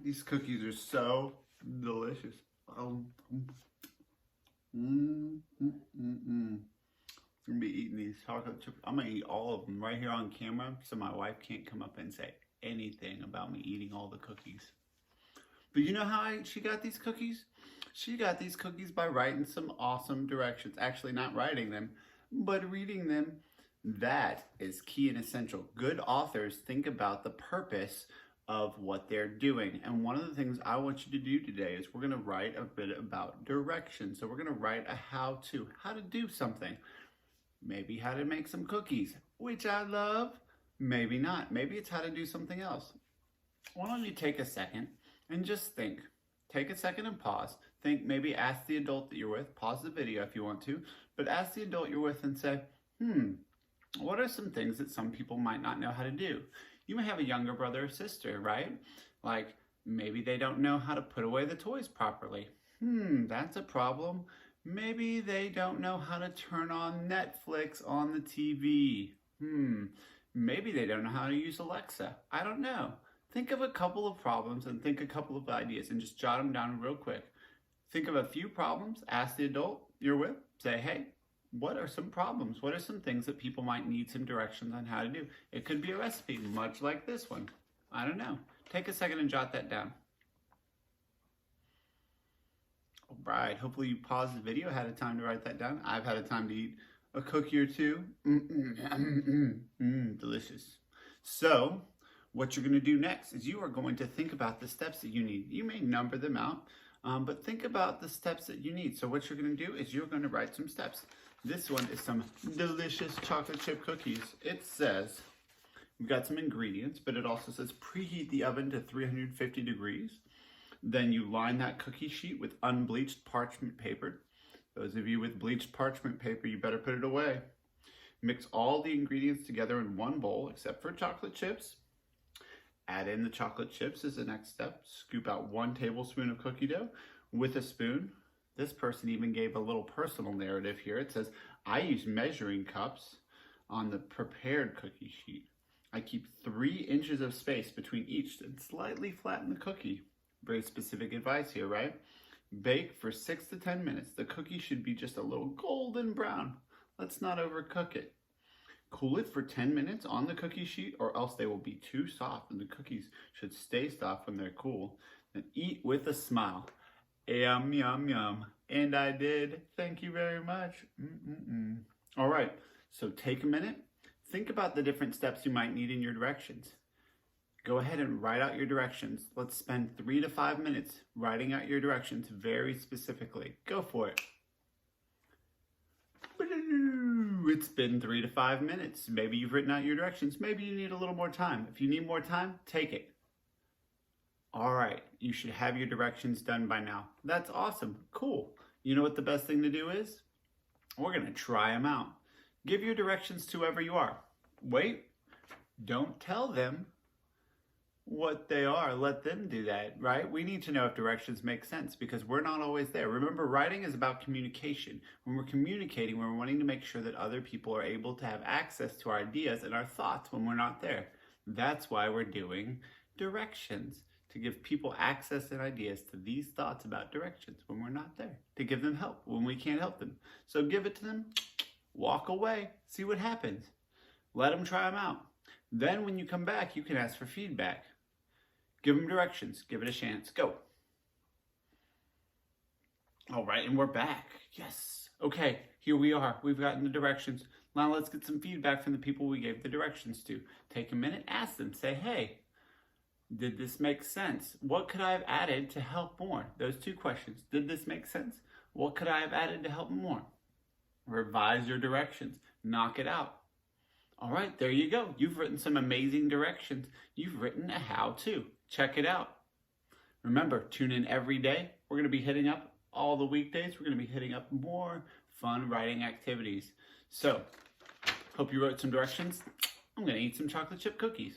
These cookies are so delicious. I'm gonna be eating these chocolate chips. I'm gonna eat all of them right here on camera so my wife can't come up and say anything about me eating all the cookies. But you know how she got these cookies? She got these cookies by writing some awesome directions. Actually, not writing them, but reading them. That is key and essential. Good authors think about the purpose of what they're doing. And one of the things I want you to do today is we're gonna write a bit about directions. So we're gonna write a how to do something. Maybe how to make some cookies, which I love. Maybe not. Maybe it's how to do something else. Why don't you take a second and just think. Take a second and pause. Think, maybe ask the adult that you're with. Pause the video if you want to. But ask the adult you're with and say, what are some things that some people might not know how to do? You may have a younger brother or sister, right? Like, maybe they don't know how to put away the toys properly. That's a problem. Maybe they don't know how to turn on Netflix on the TV. Maybe they don't know how to use Alexa. I don't know. Think of a couple of problems and think a couple of ideas and just jot them down real quick. Think of a few problems, ask the adult you're with, say, hey, what are some problems? What are some things that people might need some directions on how to do? It could be a recipe, much like this one. I don't know. Take a second and jot that down. All right, hopefully you paused the video, had a time to write that down. I've had a time to eat a cookie or two. Delicious. So, what you're gonna do next is you are going to think about the steps that you need. You may number them out, but think about the steps that you need. So what you're gonna do is you're gonna write some steps. This one is some delicious chocolate chip cookies. It says, we've got some ingredients, but it also says preheat the oven to 350 degrees. Then you line that cookie sheet with unbleached parchment paper. Those of you with bleached parchment paper, you better put it away. Mix all the ingredients together in one bowl, except for chocolate chips. Add in the chocolate chips as the next step. Scoop out 1 tablespoon of cookie dough with a spoon. This person even gave a little personal narrative here. It says, I use measuring cups on the prepared cookie sheet. I keep 3 inches of space between each and slightly flatten the cookie. Very specific advice here, right? Bake for 6 to 10 minutes. The cookie should be just a little golden brown. Let's not overcook it. Cool it for 10 minutes on the cookie sheet or else they will be too soft, and the cookies should stay soft when they're cool. Then eat with a smile. Yum, yum, yum. And I did. Thank you very much. All right, so take a minute. Think about the different steps you might need in your directions. Go ahead and write out your directions. Let's spend 3 to 5 minutes writing out your directions very specifically. Go for it. It's been 3 to 5 minutes. Maybe you've written out your directions. Maybe you need a little more time. If you need more time, take it. All right, you should have your directions done by now. That's awesome, cool. You know what the best thing to do is? We're gonna try them out. Give your directions to whoever you are. Wait, don't tell them what they are. Let them do that, right? We need to know if directions make sense because we're not always there. Remember, writing is about communication. When we're communicating, we're wanting to make sure that other people are able to have access to our ideas and our thoughts when we're not there. That's why we're doing directions, to give people access and ideas to these thoughts about directions when we're not there, to give them help when we can't help them. So give it to them, walk away, see what happens. Let them try them out. Then when you come back, you can ask for feedback. Give them directions, give it a chance, go. All right, and we're back, yes. Okay, here we are, we've gotten the directions. Now let's get some feedback from the people we gave the directions to. Take a minute, ask them, say, hey, did this make sense? What could I have added to help more? Those 2 questions. Did this make sense? What could I have added to help more? Revise your directions. Knock it out. All right, there you go. You've written some amazing directions. You've written a how-to. Check it out. Remember, tune in every day. We're going to be hitting up all the weekdays. We're going to be hitting up more fun writing activities. So, hope you wrote some directions. I'm going to eat some chocolate chip cookies.